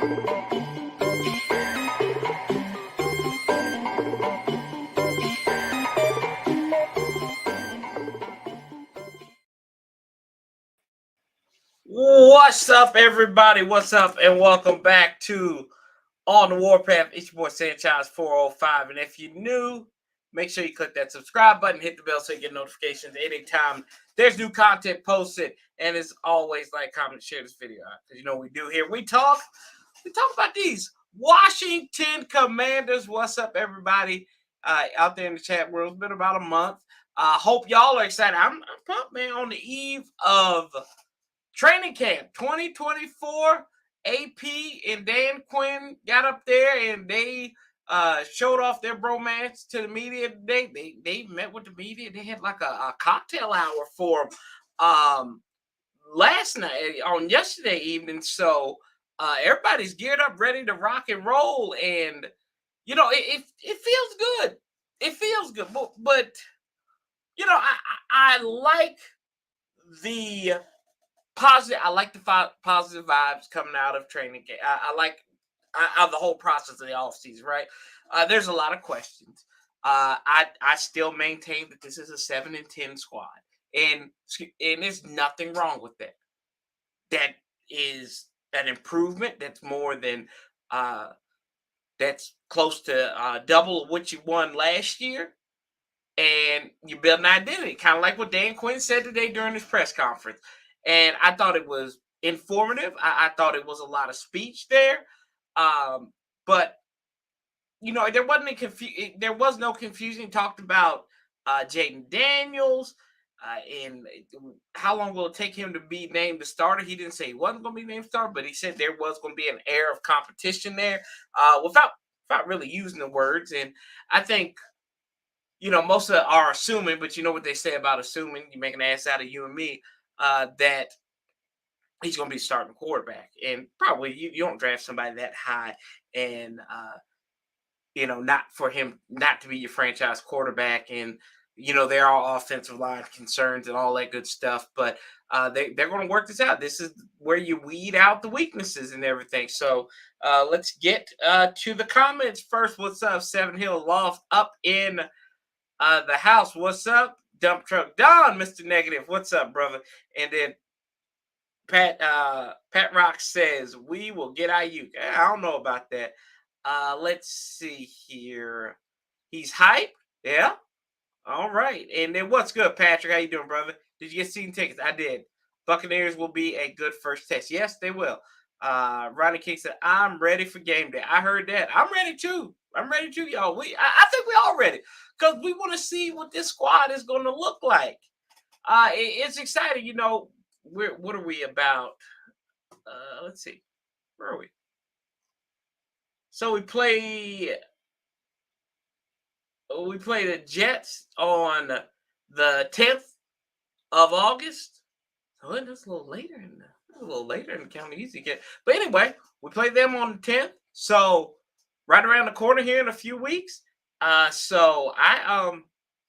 What's up, everybody? What's up, and welcome back to On the Warpath. It's your boy Sanchez 405, and if you're new, make sure you click that subscribe button, hit the bell so you get notifications anytime there's new content posted. And as always, like, comment, share this video out, because you know what we do here. We talk about these Washington Commanders. What's up, everybody out there in the chat world? It's been about a month. Hope y'all are excited. I'm pumped, man. On the eve of training camp 2024, AP and Dan Quinn got up there and they showed off their bromance to the media today. They met with the media. They had like a cocktail hour for last night on yesterday evening. So everybody's geared up, ready to rock and roll, and you know it feels good. It feels good, but you know I like the positive. I like the positive vibes coming out of training camp. I like the whole process of the offseason, right? There's a lot of questions. I still maintain that this is a 7-10 squad, and there's nothing wrong with that. That is an improvement. That's more than that's close to double what you won last year, and you build an identity, kind of like what Dan Quinn said today during his press conference. And I thought it was informative. I thought it was a lot of speech there. But you know, there was no confusion. He talked about Jayden Daniels and how long will it take him to be named the starter. He didn't say he wasn't going to be named starter, but he said there was going to be an air of competition there without really using the words. And I think, you know, most of are assuming, but you know what they say about assuming. You make an ass out of you and me. That he's going to be starting quarterback, and probably you don't draft somebody that high, and you know, not for him not to be your franchise quarterback. And you know, there are offensive line concerns and all that good stuff, but they're going to work this out. This is where you weed out the weaknesses and everything. So let's get to the comments first. What's up, Seven Hill Loft up in the house? What's up, Dump Truck Don, Mr. Negative? What's up, brother? And then Pat Rock says we will get Ayuk. I don't know about that. Let's see here. He's hype. Yeah. All right. And then what's good, Patrick? How you doing, brother? Did you get season tickets? I did. Buccaneers will be a good first test. Yes, they will. Ronnie King said, I'm ready for game day. I heard that. I'm ready too. Y'all. I think we all ready, because we want to see what this squad is going to look like. It's exciting. You know, what are we about? Let's see. Where are we? So we play the Jets on the 10th of August. So that's a little later in the county easy get. But anyway, we play them on the 10th. So right around the corner here in a few weeks. So I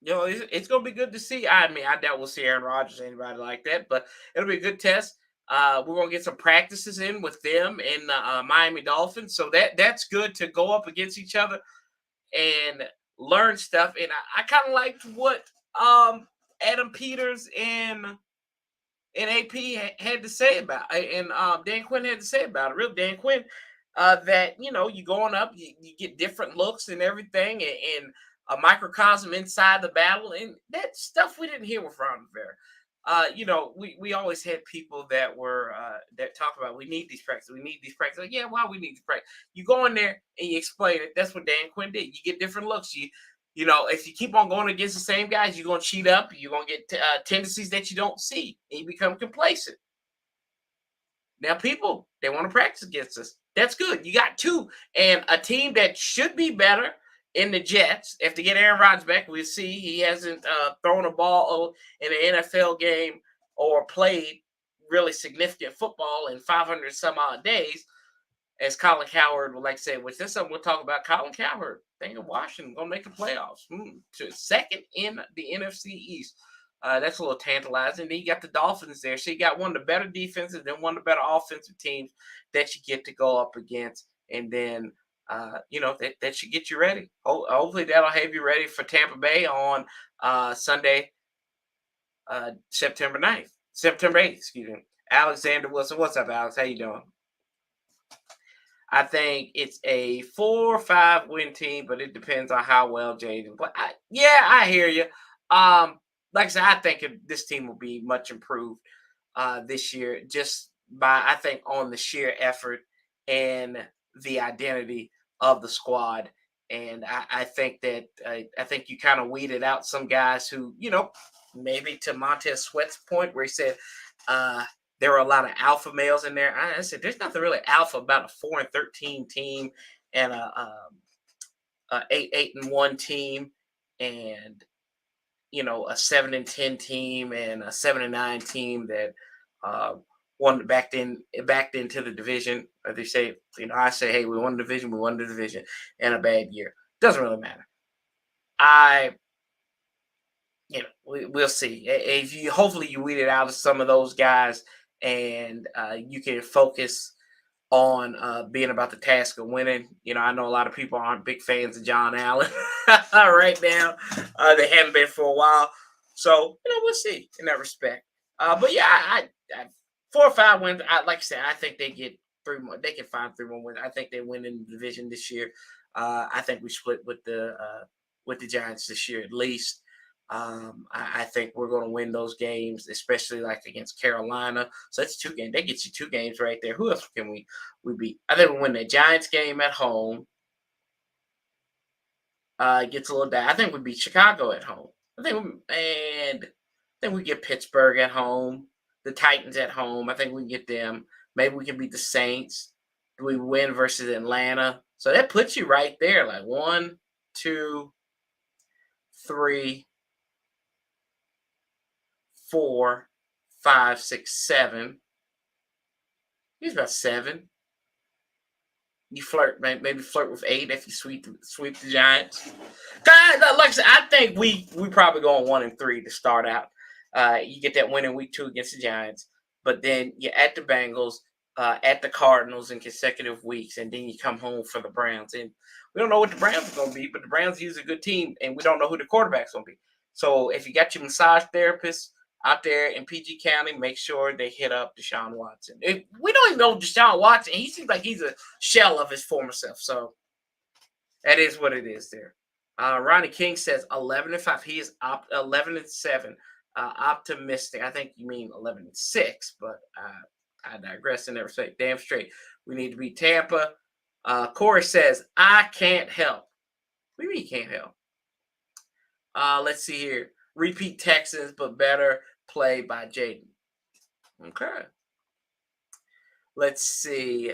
you know, it's gonna be good to see. I mean, I doubt we'll see Aaron Rodgers or anybody like that, but it'll be a good test. We're gonna get some practices in with them and the Miami Dolphins, so that's good to go up against each other and learn stuff. And I kind of liked what Adam Peters and AP had to say about it, and Dan Quinn had to say about it. Real Dan Quinn, that you know, you going up, you get different looks and everything, and a microcosm inside the battle, and that stuff we didn't hear with Ron Rivera. You know, we always had people that were that talk about we need these practices. Like, yeah, why we need to practice? You go in there and you explain it. That's what Dan Quinn did. You get different looks. You know, if you keep on going against the same guys, you're gonna cheat up. You're gonna get tendencies that you don't see, and you become complacent. Now, people, they want to practice against us. That's good. You got two, and a team that should be better in the Jets. If they get Aaron Rodgers back, we'll see. He hasn't thrown a ball in an NFL game or played really significant football in 500 some odd days, as Colin Cowherd would like to say, which is something we'll talk about. Colin Cowherd, think of Washington, going to make the playoffs. To second in the NFC East. That's a little tantalizing. Then you got the Dolphins there. So you got one of the better defenses and one of the better offensive teams that you get to go up against. And then, that should get you ready. Hopefully that'll have you ready for Tampa Bay on Sunday, September 8th, excuse me. Alexander Wilson. What's up, Alex? How you doing? I think it's a 4 or 5 win team, but it depends on how well Jayden. But I hear you. Like I said, I think this team will be much improved this year, just by I think on the sheer effort and the identity of the squad. And I think that I think you kind of weeded out some guys who, maybe to Montez Sweat's point where he said, uh, there were a lot of alpha males in there. I said, there's nothing really alpha about a 4-13 team and a 8-1 team, and a 7-10 team and a 7-9 team that uh, won backed into the division. Or they say, I say, hey, we won the division, in a bad year. Doesn't really matter. We'll see. If you hopefully you weed it out of some of those guys, and you can focus on being about the task of winning. I know a lot of people aren't big fans of John Allen right now. They haven't been for a while, so we'll see in that respect. But yeah, I 4 or 5 wins. Like I said, I think they get 3 more. They can find 3 more wins. I think they win in the division this year. I think we split with the Giants this year at least. I think we're going to win those games, especially like against Carolina. So that's 2 games. That gets you 2 games right there. Who else can we beat? I think we win the Giants game at home. It gets a little down. I think we beat Chicago at home. I think we get Pittsburgh at home. The Titans at home. I think we can get them. Maybe we can beat the Saints. We win versus Atlanta. So that puts you right there, like 1, 2, 3, 4, 5, 6, 7. He's about 7. You maybe flirt with 8 if you sweep the Giants. God, like I said, I think we probably go on 1-3 to start out. You get that win in week 2 against the Giants, but then you're at the Bengals, at the Cardinals in consecutive weeks, and then you come home for the Browns. And we don't know what the Browns are going to be, but the Browns use a good team, and we don't know who the quarterback's going to be. So if you got your massage therapist out there in PG County, make sure they hit up Deshaun Watson. We don't even know Deshaun Watson. He seems like he's a shell of his former self. So that is what it is there. Ronnie King says 11-5. He is 11-7. Optimistic. I think you mean 11-6, but I digress and never say damn straight. We need to beat Tampa. Corey says, I can't help. What do you mean you can't help? Let's see here. Repeat Texans, but better play by Jayden. Okay. Let's see.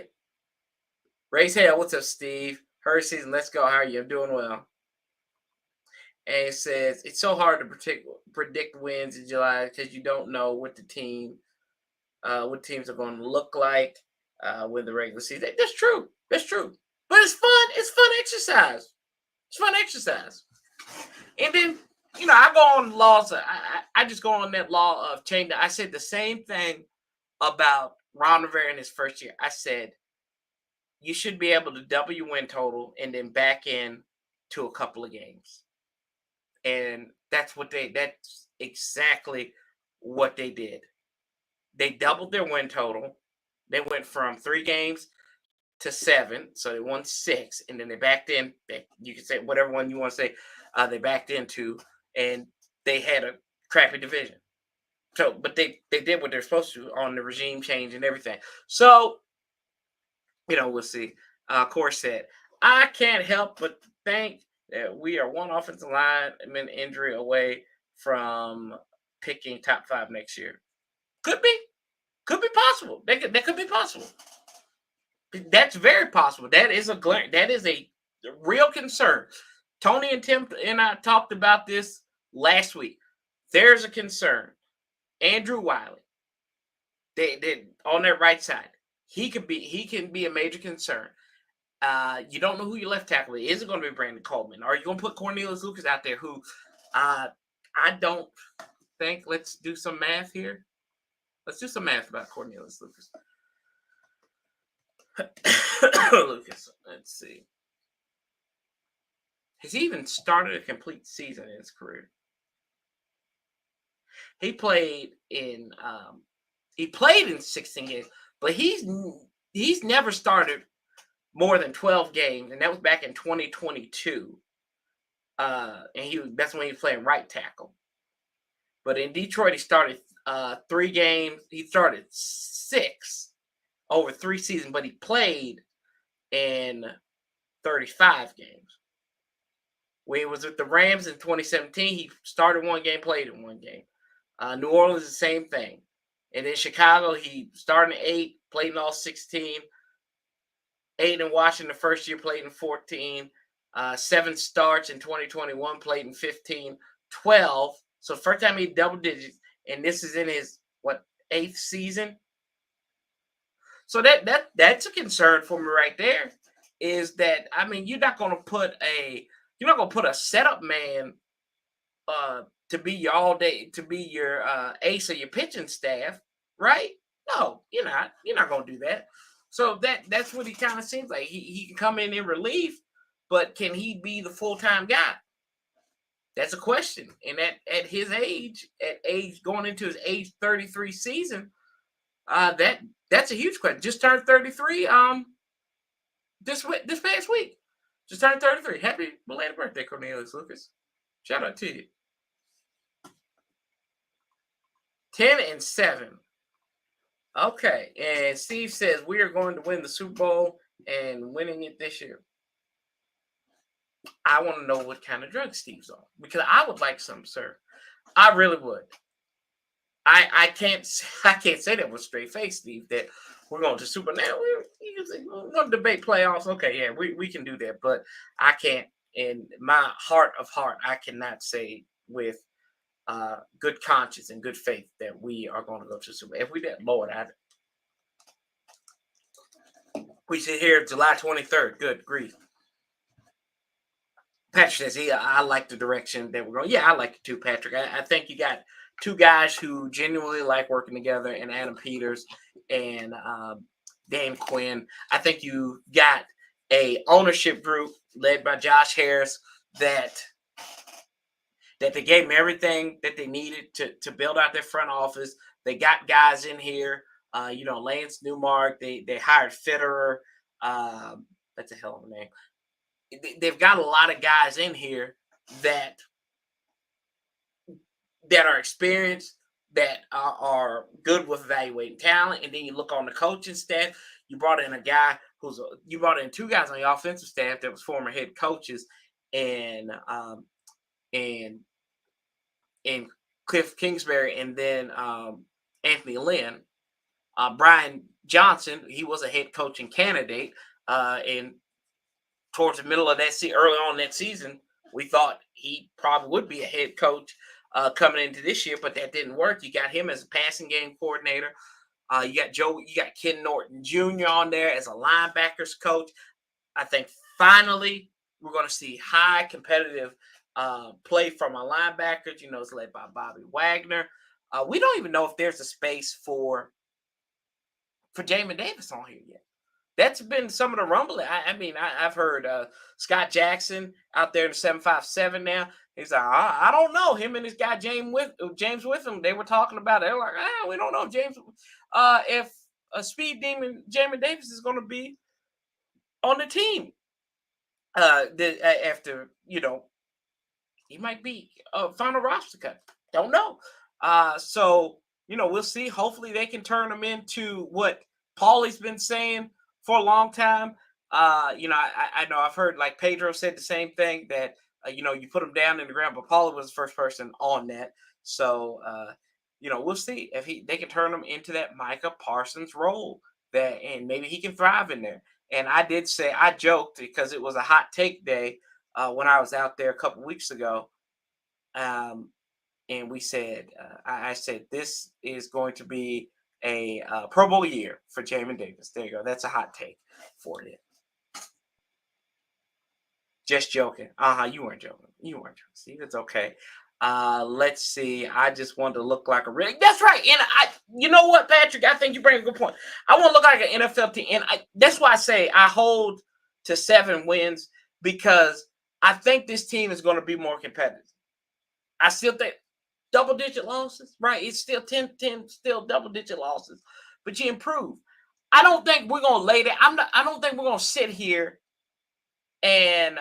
Raise hell. What's up, Steve? Herd season. Let's go. How are you? I'm doing well. And it says it's so hard to predict wins in July because you don't know what teams are going to look like with the regular season. That's true. That's true. But it's fun. It's fun exercise. It's fun exercise. And then I go on laws. I just go on that law of change. I said the same thing about Ron Rivera in his first year. I said you should be able to double your win total and then back in to a couple of games. And that's exactly what they did. They doubled their win total. They went from 3 games to 7. So they won 6. And then they backed in. You can say whatever one you want to say they backed into. And they had a crappy division. So, but they did what they're supposed to on the regime change and everything. So, we'll see. Corey said, I can't help but think that we are one offensive lineman injury away from picking top 5 next year. Could be possible. That could be possible. That's very possible. That is a real concern. Tony and Tim and I talked about this last week. There's a concern. Andrew Wiley, they on their right side. He can be a major concern. You don't know who your left tackle is. Is it going to be Brandon Coleman? Or are you going to put Cornelius Lucas out there who I don't think. Let's do some math here. Let's do some math about Cornelius Lucas. Lucas, let's see. Has he even started a complete season in his career? He played in 16 games, but he's never started more than 12 games, and that was back in 2022. And that's when he was playing right tackle. But in Detroit, he started 3 games. He started 6 over 3 seasons, but he played in 35 games. When he was with the Rams in 2017, he started 1 game, played in 1 game. New Orleans, the same thing. And in Chicago, he started in 8, played in all 16. 8 in Washington the first year, played in 14. 7 starts in 2021, played in 15. 12. So first time he double digits, and this is in his 8th season. So that's a concern for me right there. Is that you're not gonna put a setup man to be your all day, to be your ace of your pitching staff, right? No, you're not. You're not gonna do that. So that's what he kind of seems like. He can come in relief, but can he be the full-time guy? That's a question. And at his age, going into his age 33 season, that's a huge question. Just turned 33 this past week. Just turned 33. Happy belated birthday, Cornelius Lucas. Shout out to you. 10-7. Okay, and Steve says we are going to win the Super Bowl and winning it this year. I want to know what kind of drugs Steve's on, because I would like some, sir. I really would. I can't say that with straight face, Steve, that we're going to Super. Now we're going to debate playoffs. Okay, yeah, we can do that, but I can't. In my heart of heart, I cannot say with good conscience and good faith that we are going to go to Super. If we did, Lord, we sit here July 23rd. Good grief. Patrick says, I like the direction that we're going. Yeah, I like it too, Patrick. I think you got 2 guys who genuinely like working together, and Adam Peters and Dan Quinn. I think you got a ownership group led by Josh Harris that they gave them everything that they needed to build out their front office. They got guys in here, Lance Newmark. They hired Fitterer. That's a hell of a name. They've got a lot of guys in here that are experienced, that are good with evaluating talent. And then you look on the coaching staff. You brought in a guy you brought in 2 guys on the offensive staff that was former head coaches, and Cliff Kingsbury, and then Anthony Lynn. Brian Johnson, he was a head coaching candidate, and towards the middle of that early on that season, we thought he probably would be a head coach coming into this year, but that didn't work. You got him as a passing game coordinator. You got Ken Norton Jr. on there as a linebackers coach. I think finally we're going to see high competitive play from our linebackers. It's led by Bobby Wagner. We don't even know if there's a space for Jamin Davis on here yet. That's been some of the rumbling. I've heard Scott Jackson out there in the 757 now. He's like, I don't know. Him and this guy James Witham, they were talking about it. They're like, we don't know if a speed demon Jamin Davis is going to be on the team. After he might be a final roster cut. Don't know. So we'll see. Hopefully they can turn him into what Paulie's been saying for a long time. I know I've heard, like, Pedro said the same thing, that you put him down in the ground, but Paulie was the first person on that. So we'll see if they can turn him into that Micah Parsons role, and maybe he can thrive in there. And I joked, because it was a hot take day when I was out there a couple weeks ago. And we said, I said, this is going to be a Pro Bowl year for Jamin Davis. There you go. That's a hot take for it. Just joking. You weren't joking. You weren't joking, Steve. It's okay. Let's see. I just want to look like a real. That's right. And you know what, Patrick? I think you bring a good point. I want to look like an NFL team, and that's why I say I hold to 7 wins because I think this team is going to be more competitive. I still think double-digit losses, right? It's still 10, still double-digit losses, but you improve. I don't think we're going to lay that. I don't think we're going to sit here and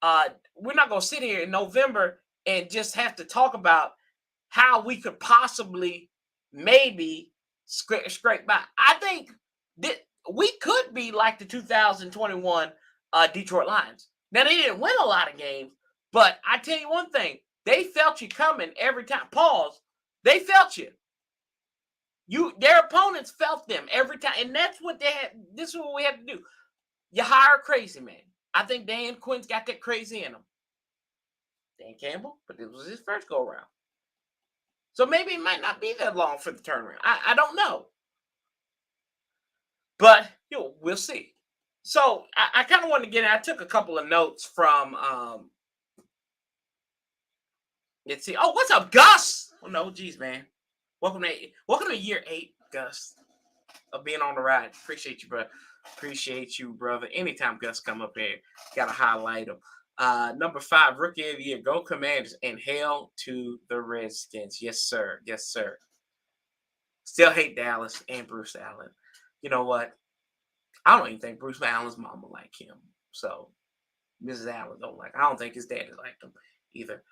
uh, we're not going to sit here in November and just have to talk about how we could possibly maybe scrape by. I think that we could be like the 2021 Detroit Lions. Now they didn't win a lot of games, but I tell you one thing: they felt you coming every time. Pause. They felt you. Their opponents felt them every time, and that's what they had. This is what we had to do. You hire a crazy man. I think Dan Quinn's got that crazy in him. Dan Campbell, but this was his first go around. So maybe it might not be that long for the turnaround. I don't know. But we'll see. So I kind of want to get in. I took a couple of notes from let's see. Oh, what's up, Gus? Oh no, geez, man. Welcome to year 8, Gus, of being on the ride. Appreciate you, bro. Appreciate you, brother. Anytime Gus come up here, gotta highlight him. Number 5, rookie of the year. Go Commanders and hail to the Redskins. Yes, sir. Yes, sir. Still hate Dallas and Bruce Allen. You know what? I don't even think Bruce Allen's mama like him. So Mrs. Allen don't like. I don't think his daddy liked him either.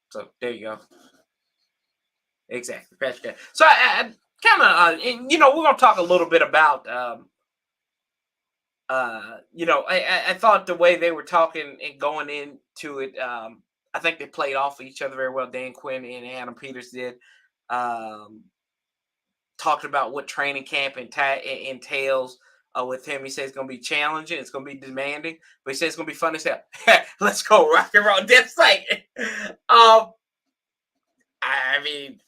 So there you go. Exactly. So I kind of, and, we're gonna talk a little bit about, I thought the way they were talking and going into it, I think they played off of each other very well. Dan Quinn and Adam Peters did. Talked about what training camp entails with him. He says it's going to be challenging. It's going to be demanding, but he says it's going to be fun as hell. Let's go rock and roll. That's like, I mean,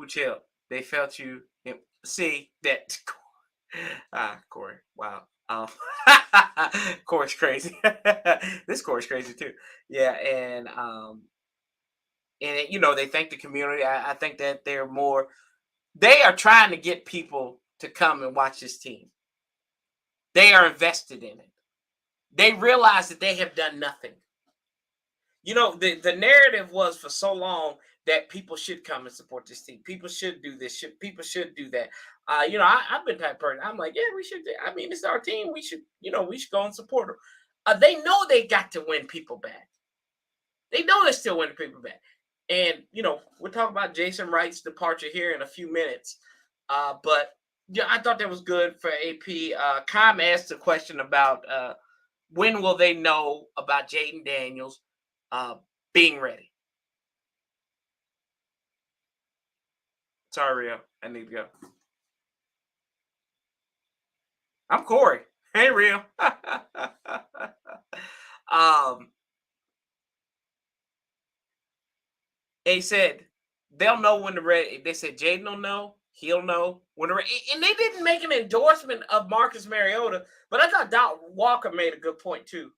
chill. They felt you. See that, Corey. Wow. Corey's crazy. This Corey's crazy too. Yeah, and they thank the community. I think that they are trying to get people to come and watch this team. They are invested in it. They realize that they have done nothing. The narrative was for so long that people should come and support this team. People should do this. People should do that. I've been type person. I'm like, yeah, we should. I mean, it's our team. We should go and support them. They know they got to win people back. They know they still win people back. And, we'll talk about Jason Wright's departure here in a few minutes. But, yeah, I thought that was good for AP. Com asked a question about when will they know about Jayden Daniels being ready. Sorry, Rio. I need to go. I'm Corey. Hey, Rio. He said they'll know when they said Jayden will know, he'll know when and they didn't make an endorsement of Marcus Mariota, but I thought Doc Walker made a good point too.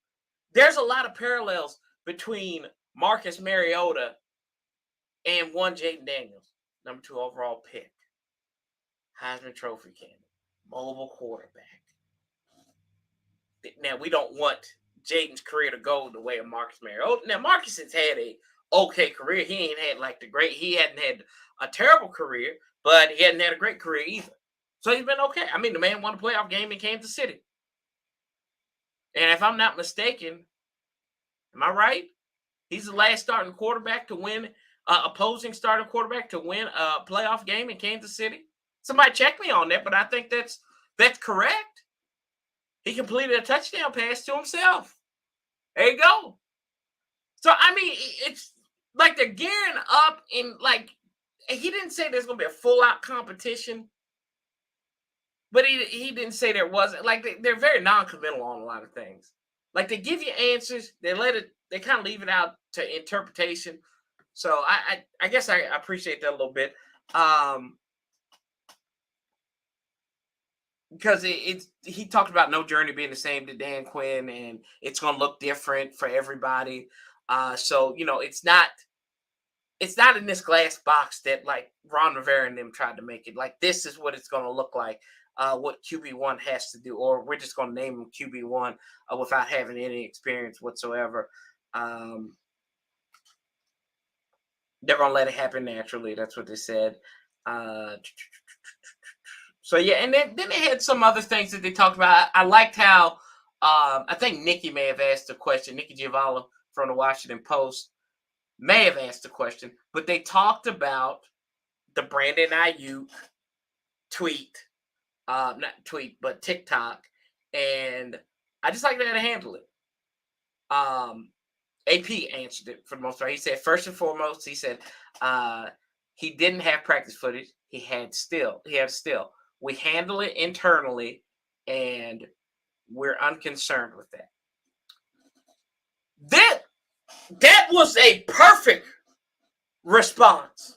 There's a lot of parallels between Marcus Mariota and one Jayden Daniels, number 2 overall pick, Heisman Trophy candidate, mobile quarterback. Now we don't want Jayden's career to go the way of Marcus Mariota. Now Marcus has had a okay career. He ain't had he hadn't had a terrible career, but he hadn't had a great career either. So he's been okay. I mean, the man won a playoff game in Kansas City. And if I'm not mistaken, am I right? He's the last starting quarterback to win, opposing starting quarterback to win a playoff game in Kansas City. Somebody check me on that, but I think that's correct. He completed a touchdown pass to himself. There you go. So, I mean, it's like they're gearing up in, like, he didn't say there's going to be a full-out competition, but he didn't say there wasn't. Like, they're very non-committal on a lot of things. Like, they give you answers, they kind of leave it out to interpretation. So, I guess I appreciate that a little bit. because he talked about no journey being the same to Dan Quinn, and it's going to look different for everybody. So it's not in this glass box that like Ron Rivera and them tried to make it. Like this is what it's going to look like. What QB1 has to do, or we're just going to name him QB1 without having any experience whatsoever. Um, they're going to let it happen naturally. That's what they said. Uh, so yeah, and then they had some other things that they talked about. I liked how I think Nikki may have asked a question. Nikki Giovanni from the Washington Post may have asked a question, but they talked about the Brandon Ayuk tweet, not tweet, but TikTok, and I just like how to handle it. AP answered it for the most part. He said, first and foremost, he said he didn't have practice footage. He had still. We handle it internally, and we're unconcerned with that. That was a perfect response.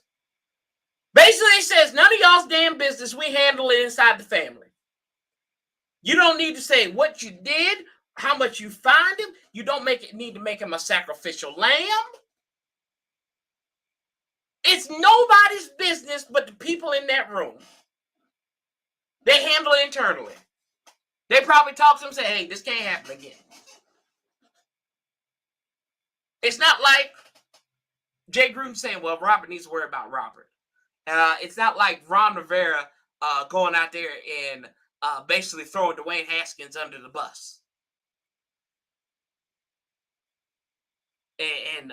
Basically, he says, none of y'all's damn business. We handle it inside the family. You don't need to say what you did, how much you fined him. You don't need to make him a sacrificial lamb. It's nobody's business but the people in that room. They handle it internally. They probably talk to him and say, hey, this can't happen again. It's not like Jay Gruden saying, well, Robert needs to worry about Robert. It's not like Ron Rivera going out there and basically throwing Dwayne Haskins under the bus. And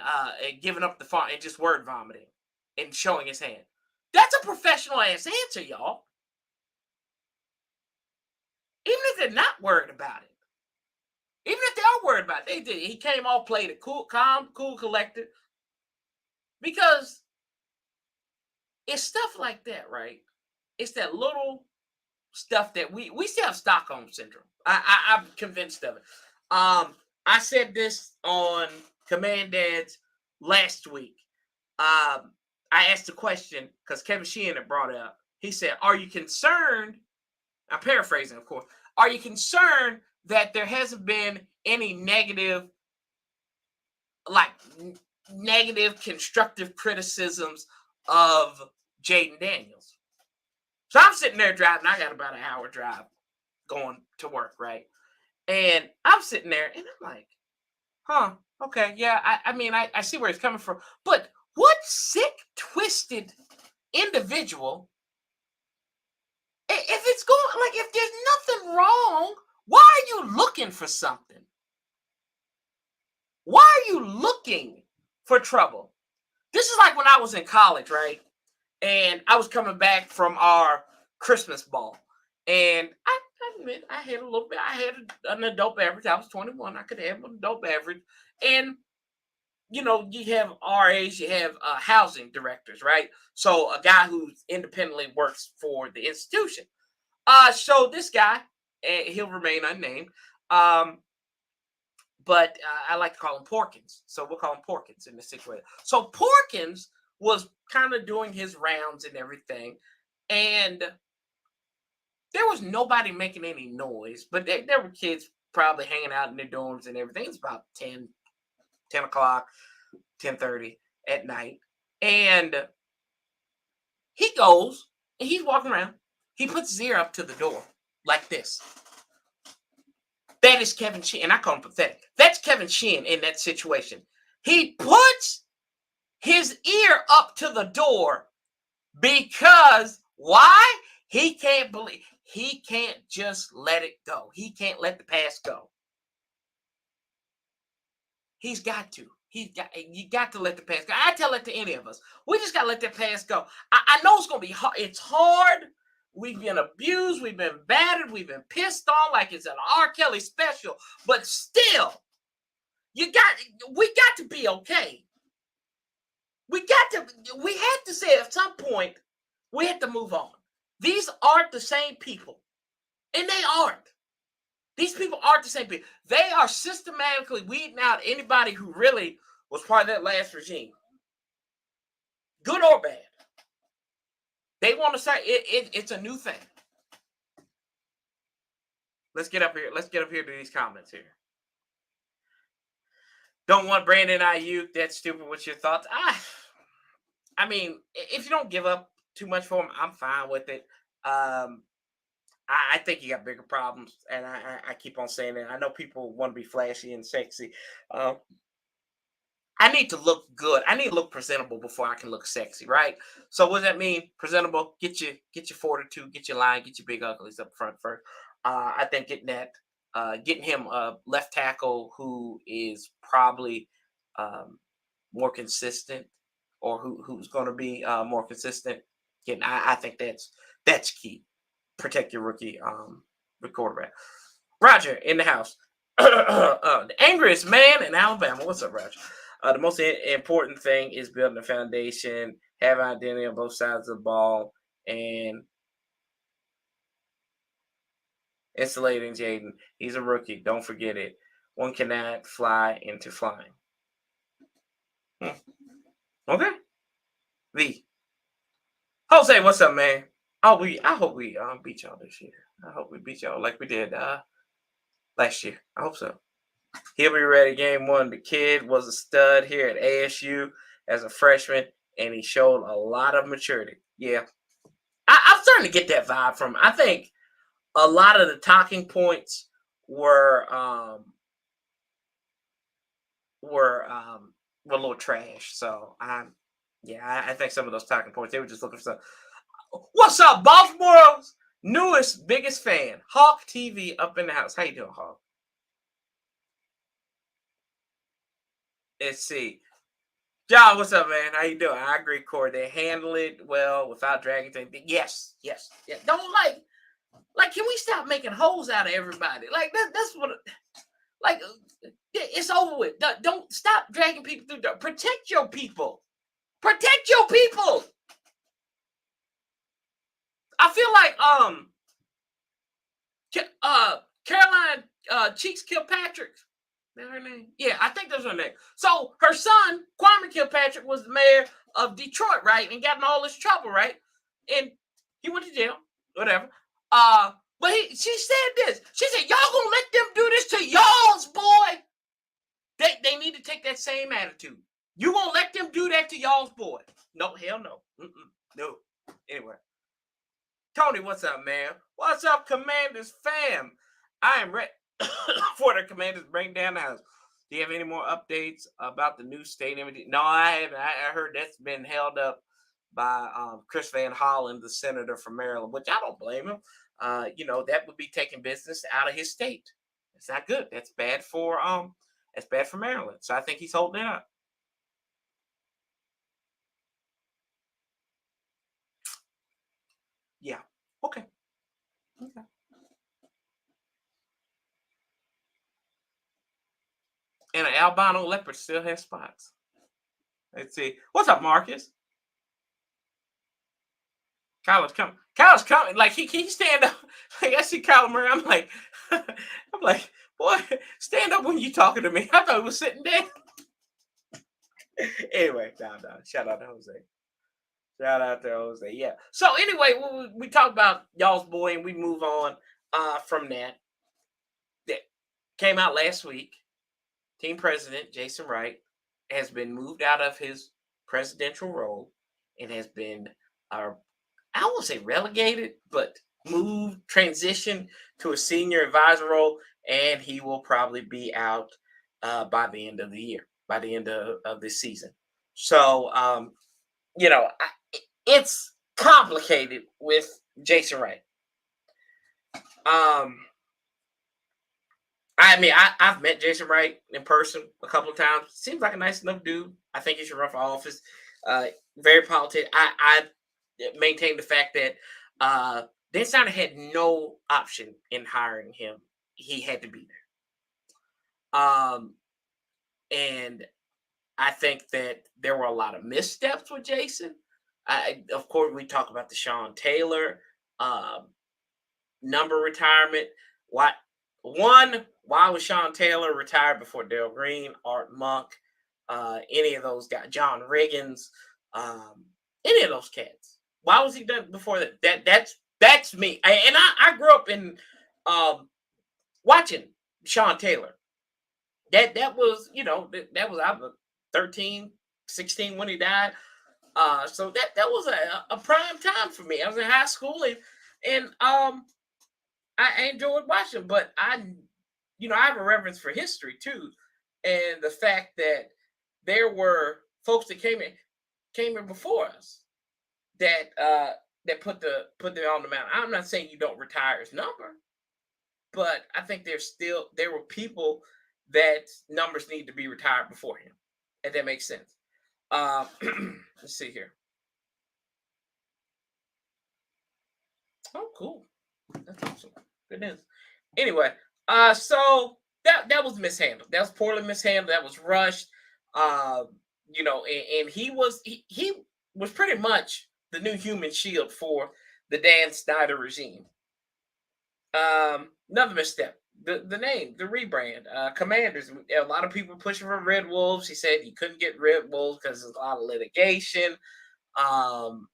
giving up the farm and just word vomiting and showing his hand. That's a professional ass answer, y'all. Even if they're not worried about it. Even if they are worried about it. He came all played it cool, calm, cool, collected. Because it's stuff like that, right? It's that little stuff that we still have Stockholm syndrome. I'm convinced of it. I said this on Command Dads last week. I asked a question because Kevin Sheehan had brought it up. He said, are you concerned? I'm paraphrasing, of course. Are you concerned that there hasn't been any negative constructive criticisms of Jayden Daniels? So I'm sitting there driving. I got about an hour drive going to work, right? And I'm sitting there and I'm like, huh, okay, yeah, I see where it's coming from. But what sick, twisted individual, if it's going, like, if there's nothing wrong, why are you looking for something? Why are you looking for trouble? This is like when I was in college, right? And I was coming back from our Christmas ball. And I admit, I had a little bit, I had an adult beverage. I was 21. I could have an adult beverage. And, you know, you have RAs, you have housing directors, right? So a guy who independently works for the institution. So this guy, he'll remain unnamed, but I like to call him Porkins. So we'll call him Porkins in this situation. So Porkins was kind of doing his rounds and everything, and there was nobody making any noise, but there were kids probably hanging out in their dorms and everything. It's about 10 o'clock, 10:30 at night, and he goes, and he's walking around. He puts his ear up to the door like this. That is Kevin Sheehan. And I call him pathetic. That's Kevin Sheehan in that situation. He puts his ear up to the door because why? He can't just let it go. He can't let the past go. He's got to. You got to let the past go. I tell it to any of us. We just got to let that past go. I know it's going to be hard. It's hard. We've been abused. We've been battered. We've been pissed on like it's an R. Kelly special. But still, we got to be okay. We had to say at some point, we had to move on. These aren't the same people. And they aren't. These people aren't the same people. They are systematically weeding out anybody who really was part of that last regime. Good or bad. They want to say it's a new thing. Let's get up here. Let's get up here to these comments here. Don't want Brandon Ayuk. That's stupid. What's your thoughts? I mean, if you don't give up too much for him, I'm fine with it. Um, I think you got bigger problems, and I keep on saying that. I know people want to be flashy and sexy. Um, I need to look good. I need to look presentable before I can look sexy, right? So what does that mean? Presentable. Get your fortitude, get your line, get your big uglies up front first. I think getting him a left tackle who is probably um, more consistent, or who's going to be more consistent. Getting, I think that's key. Protect your rookie quarterback. Roger in the house. The angriest man in Alabama. What's up, Roger? The most important thing is building a foundation, have identity on both sides of the ball, and insulating Jayden. He's a rookie. Don't forget it. One cannot fly into flying. Okay. V. Jose, what's up, man? I hope we beat y'all this year. I hope we beat y'all like we did last year. I hope so. He'll be ready game one. The kid was a stud here at ASU as a freshman, and he showed a lot of maturity. Yeah. I'm starting to get that vibe from him. I think a lot of the talking points were a little trash. So I think some of those talking points, they were just looking for some. What's up, Baltimore's newest, biggest fan, Hawk TV up in the house. How you doing, Hawk? Let's see. John, what's up, man? How you doing? I agree, Corey. They handle it well without dragging things. Yes. Don't can we stop making holes out of everybody? Like that's what. Like it's over with. Don't stop dragging people through. Protect your people. Protect your people. I feel like Caroline Cheeks Kilpatrick. That her name? Yeah, I think that's her name. So her son, Kwame Kilpatrick, was the mayor of Detroit, right? And got in all this trouble, right? And he went to jail, whatever. But she said this. She said, y'all gonna let them do this to y'all's boy? They need to take that same attitude. You gonna let them do that to y'all's boy? No, hell no. No. Anyway. Tony, what's up, man? What's up, Commanders fam? I am ready for the Commanders bring down the house. Do you have any more updates about the new stadium? No, I haven't. I heard that's been held up by Chris Van Hollen, the senator from Maryland, which I don't blame him. That would be taking business out of his state. It's not good. That's bad for Maryland. So I think he's holding it up. Yeah. Okay. And an albino leopard still has spots. Let's see. What's up, Marcus? Kyler's coming. Kyler's coming. Like he stand up. Like I see Kyler Murray. I'm like, boy, stand up when you talking to me. I thought he was sitting down. Anyway, no. Shout out to Jose. Yeah. So anyway, we talk about y'all's boy, and we move on from that. That came out last week. Team president Jason Wright has been moved out of his presidential role and has been, I won't say relegated, but moved, transitioned to a senior advisor role, and he will probably be out by the end of the year, by the end of this season. So, it's complicated with Jason Wright. I've met Jason Wright in person a couple of times. Seems like a nice enough dude. I think he should run for office. Very political. I maintain the fact that Dan Snyder had no option in hiring him. He had to be there. And I think that there were a lot of missteps with Jason. Of course, we talk about the Sean Taylor number retirement. Why was Sean Taylor retired before Darrell Green, Art Monk, any of those guys, John Riggins, any of those cats? Why was he done before that? That's me. I grew up in watching Sean Taylor. That was, that was, I was 13, 16 when he died. So that was a prime time for me. I was in high school, and I enjoyed watching, but I have a reverence for history too, and the fact that there were folks that came in before us that put them on the mountain. I'm not saying you don't retire his number, but I think there were people that numbers need to be retired before him, if that makes sense. Uh, let's see here. Oh, cool. That's awesome. Good news. Anyway, so that was mishandled. That was poorly mishandled. That was rushed. Uh, and he was pretty much the new human shield for the Dan Snyder regime. Another misstep. The name, the rebrand, Commanders. A lot of people pushing for Red Wolves. He said he couldn't get Red Wolves because there's a lot of litigation. Um,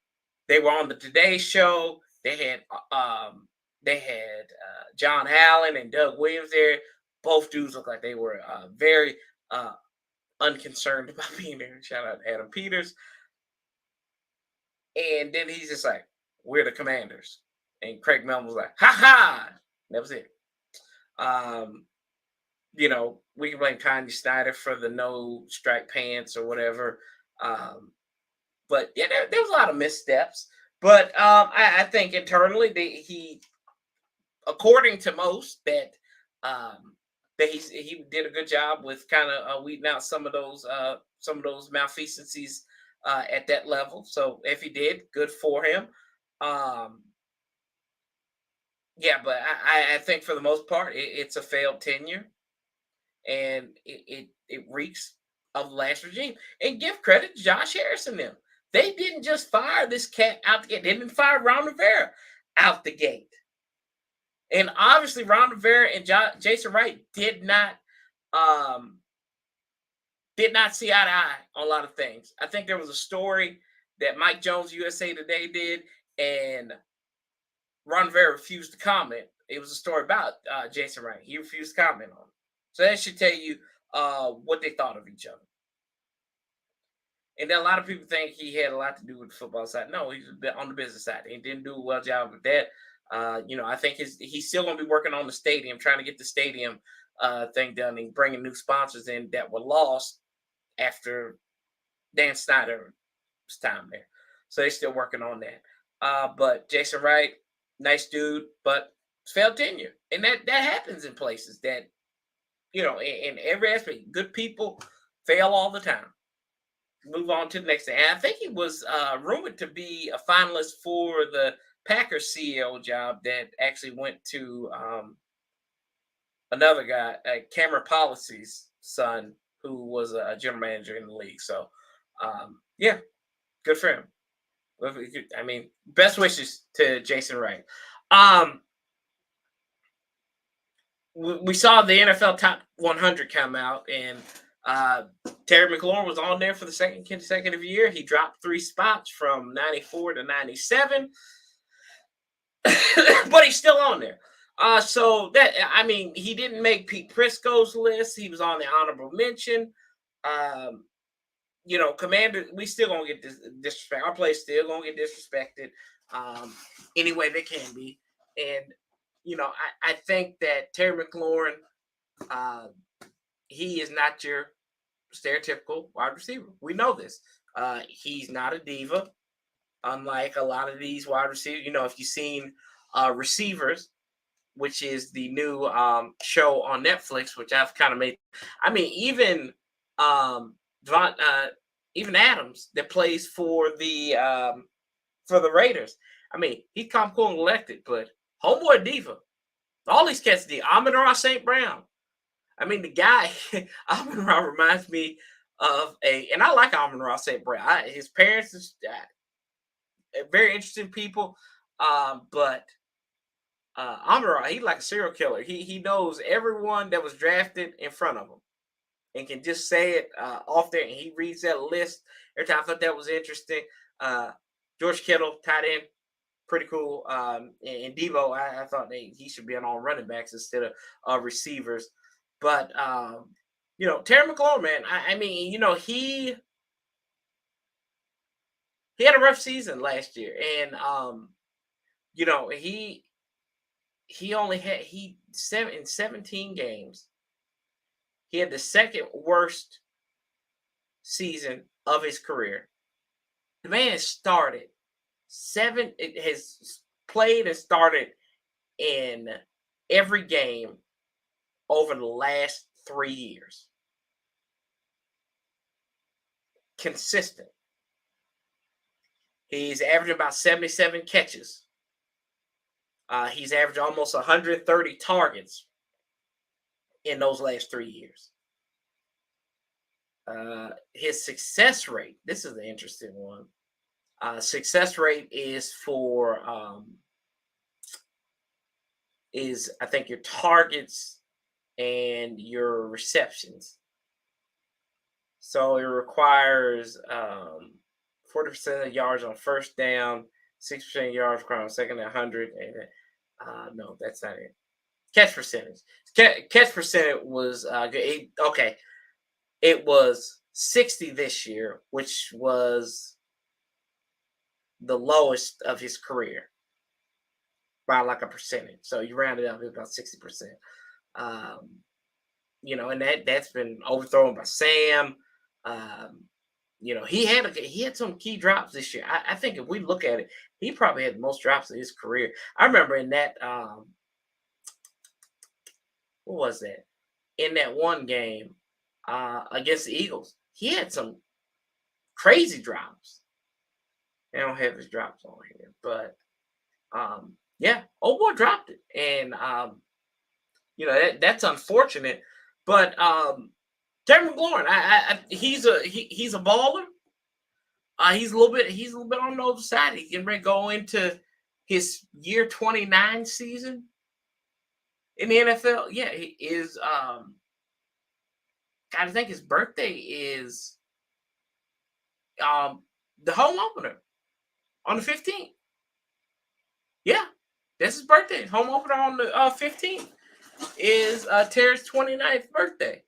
they were on the Today Show. They had John Allen and Doug Williams there. Both dudes look like they were very unconcerned about being there. Shout out to Adam Peters. And then he's just like, "We're the Commanders," and Craig Mellon was like, "Ha ha!" That was it. Um, we can blame Kanye Snyder for the no stripe pants or whatever. Um, but yeah, there was a lot of missteps. But I think internally he, according to most, that he did a good job with kind of weeding out some of those malfeasancies at that level. So if he did, good for him. Um, yeah, but I think for the most part, it's a failed tenure, and it reeks of the last regime. And give credit to Josh Harrison them. They didn't just fire this cat out the gate. They didn't fire Ron Rivera out the gate. And obviously, Ron Rivera and Jason Wright um, did not see eye to eye on a lot of things. I think there was a story that Mike Jones USA Today did, and Ron Rivera refused to comment. It was a story about Jason Wright. He refused to comment on it. So that should tell you what they thought of each other. And then a lot of people think he had a lot to do with the football side. No, he's on the business side. He didn't do a well job with that. I think he's still going to be working on the stadium, trying to get the stadium thing done and bringing new sponsors in that were lost after Dan Snyder's time there. So they're still working on that. But Jason Wright, nice dude, but failed tenure. And that happens in places that, in every aspect, good people fail all the time. Move on to the next thing. And I think he was rumored to be a finalist for the Packers CEO job that actually went to another guy, Cameron Policy's son, who was a general manager in the league. So, yeah, good for him. I mean, best wishes to Jason Wright. We saw the NFL Top 100 come out, and Terry McLaurin was on there for the second consecutive year. He dropped 3 spots from 94 to 97, but he's still on there. So that, I mean, he didn't make Pete Prisco's list. He was on the honorable mention. Commander, we still gonna get disrespect. Our players still gonna get disrespected. Any way they can be, and I think that Terry McLaurin, he is not your stereotypical wide receiver. We know this. He's not a diva, unlike a lot of these wide receivers. If you've seen Receivers, which is the new show on Netflix, which I've kind of made. I mean, even even Adams that plays for the Raiders. I mean, he's calm, cool, and collected, but homeboy diva. All these cats did. Amon-Ra St. Brown. I mean, the guy, Amon-Ra reminds me of and I like Amon-Ra St. Brown. His parents is very interesting people, but Amon-Ra, he's like a serial killer. He knows everyone that was drafted in front of him and can just say it off there, and he reads that list every time. I thought that was interesting. George Kittle, tight end, pretty cool. And Devo, I thought he should be on all running backs instead of receivers. But Terry McLaurin, man, I mean, he had a rough season last year, and he only had in 17 games. He had the second worst season of his career. The man started it has played and started in every game over the last 3 years. Consistent. He's averaging about 77 catches. He's averaged almost 130 targets in those last 3 years. His success rate, this is an interesting one. Success rate is I think your targets and your receptions. So it requires 40% of yards on first down, 6% of yards required on second and 100. And no, that's not it. Catch percentage. Catch percentage was good. Okay. It was 60 this year, which was the lowest of his career by like a percentage. So you round it up to about 60%. And that's been overthrown by Sam. He had some key drops this year. I think if we look at it, he probably had the most drops in his career. I remember in that what was that? In that one game against the Eagles, he had some crazy drops. I don't have his drops on here, but old boy dropped it, and that's unfortunate. But Terry McLaurin, he's a baller. He's a little bit on the other side. He's getting ready to go into his year 29 season in the NFL. Yeah, he is. I think his birthday is the home opener on the 15th. Yeah, that's his birthday. Home opener on the 15th is Terry's 29th birthday.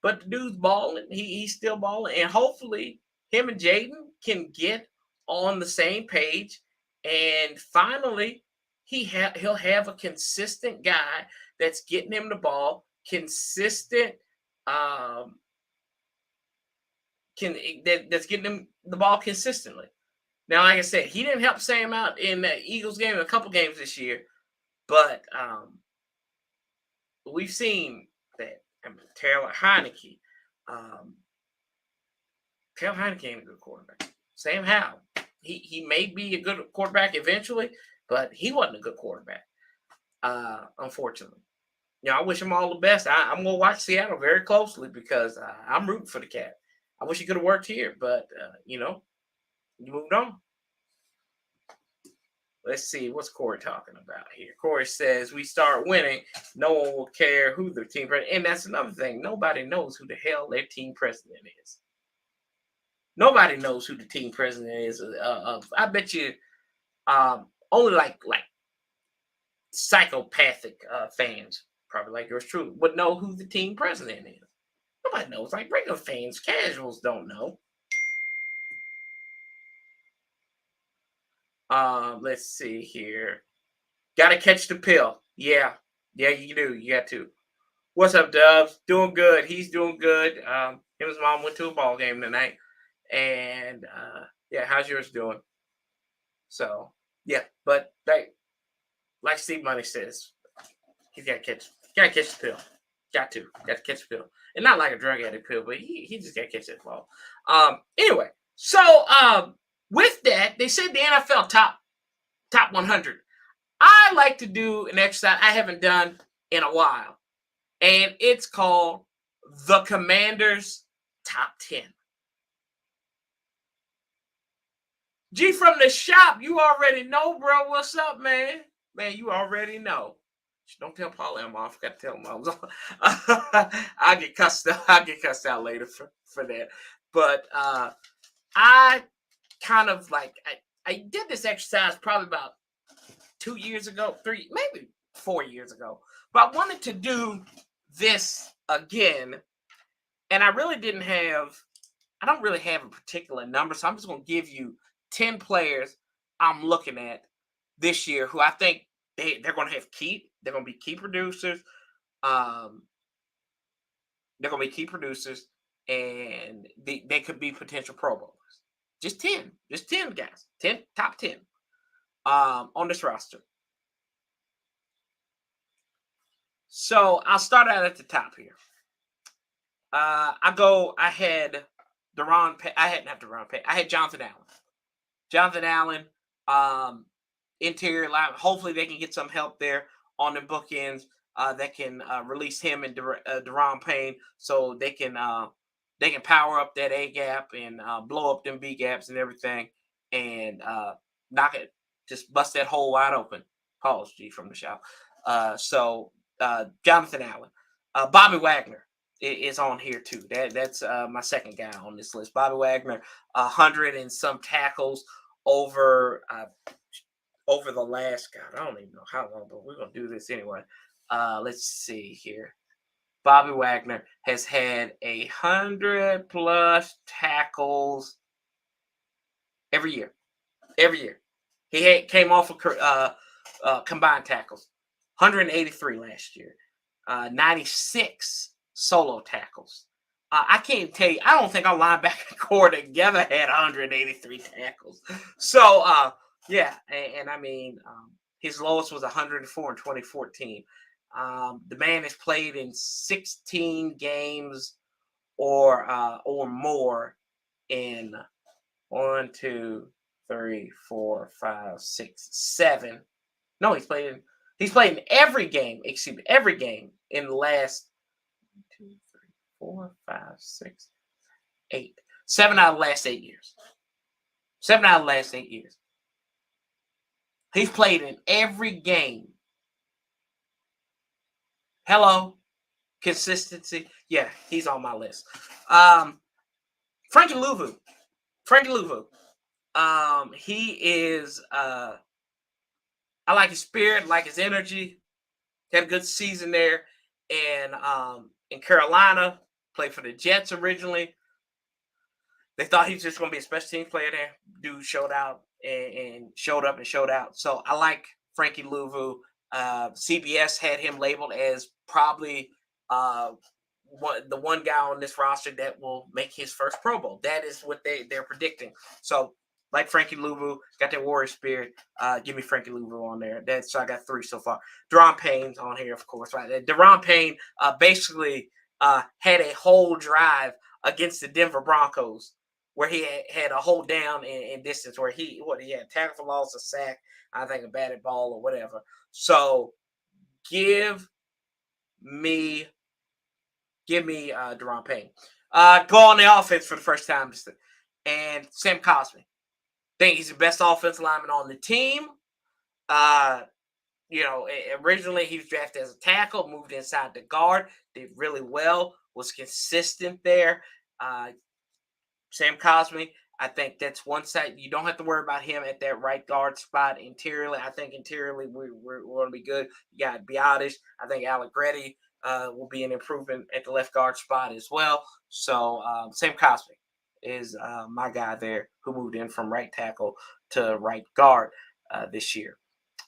But the dude's balling. He's still balling. And hopefully him and Jayden can get on the same page. And finally, he'll have a consistent guy that's getting him the ball. Consistent that's getting him the ball consistently. Now, like I said, he didn't help Sam out in the Eagles game and a couple games this year. But we've seen that. Taylor Heineke. Taylor Heineke ain't a good quarterback. Sam Howell. He may be a good quarterback eventually, but he wasn't a good quarterback, unfortunately. I wish him all the best. I'm going to watch Seattle very closely because I'm rooting for the cat. I wish he could have worked here, but, you moved on. Let's see, what's Corey talking about here? Corey says, we start winning, no one will care who the team president is. And that's another thing. Nobody knows who the hell their team president is. Nobody knows who the team president is. I bet you only like psychopathic fans, probably like yours truly, would know who the team president is. Nobody knows. Like regular fans, casuals don't know. Let's see here. Gotta catch the pill. Yeah, you do. You got to. What's up, Dubs? Doing good. He's doing good. Him and his mom went to a ball game tonight. And how's yours doing? So but like Steve Money says, he's gotta catch the pill. Got to catch the pill. And not like a drug addict pill, but he just gotta catch that ball. Anyway, so with that, they said the NFL top 100. I like to do an exercise I haven't done in a while, and it's called the Commanders Top 10. G from the shop, you already know, bro. What's up, man? Man, you already know. Don't tell Paul I'm off. I forgot to tell him I was on. I'll get cussed out later for that. But I kind of I did this exercise probably about 2 years ago, maybe 4 years ago. But I wanted to do this again, and I don't really have a particular number, so I'm just going to give you 10 players I'm looking at this year who I think they're going to they're going to be key producers. Um, they're going to be key producers, and they could be potential Pro Bowlers. Just 10 guys, top 10 on this roster. So I'll start out at the top here. I had I had Jonathan Allen. Jonathan Allen, interior line. Hopefully, they can get some help there on the bookends that can release him and Deron Payne, so they can power up that A gap and blow up them B gaps and everything, and knock it, just bust that hole wide open. Pause, G from the shout. Jonathan Allen, Bobby Wagner is on here too. That's my second guy on this list. Bobby Wagner, 100 and some tackles over the last, God, I don't even know how long, but we're gonna do this anyway. Let's see here. Bobby Wagner has had 100+ tackles every year. Every year, came off of combined tackles. 183 last year. 96 solo tackles. I can't tell you. I don't think our linebacker core together had 183 tackles. So, yeah, and I mean, his lowest was 104 in 2014. The man has played in 16 games or more in 1, 2, 3, 4, 5, 6, 7. No, he's played in every game. Excuse me, every game in the last 1, 2, 3, 4, 5, 6, 8. 7 out of the last 8 years. 7 out of the last 8 years. He's played in every game. Hello, consistency. Yeah, he's on my list. Frankie Louvu. He is. I like his spirit, like his energy. He had a good season there, and in Carolina, played for the Jets originally. They thought he was just going to be a special teams player there. Dude showed out and showed up and showed out. So I like Frankie Louvu. CBS had him labeled as probably the one guy on this roster that will make his first Pro Bowl. That is what they're predicting. So like Frankie Louvu, got that warrior spirit. Give me Frankie Louvu on there. So I got 3 so far. Deron Payne's on here, of course. Right? Deron Payne basically had a whole drive against the Denver Broncos where he had a hold down in distance where he had tackle for loss, a sack, I think a batted ball or whatever. So give me Deron Payne. Go on the offense for the first time, and Sam Cosmi. Think he's the best offensive lineman on the team. Originally he was drafted as a tackle, moved inside the guard, did really well, was consistent there. Sam Cosmi, I think that's one side. You don't have to worry about him at that right guard spot interiorly. I think interiorly we're going to be good. You got Biotish. I think Allegretti will be an improvement at the left guard spot as well. So Sam Cosmi is my guy there who moved in from right tackle to right guard this year.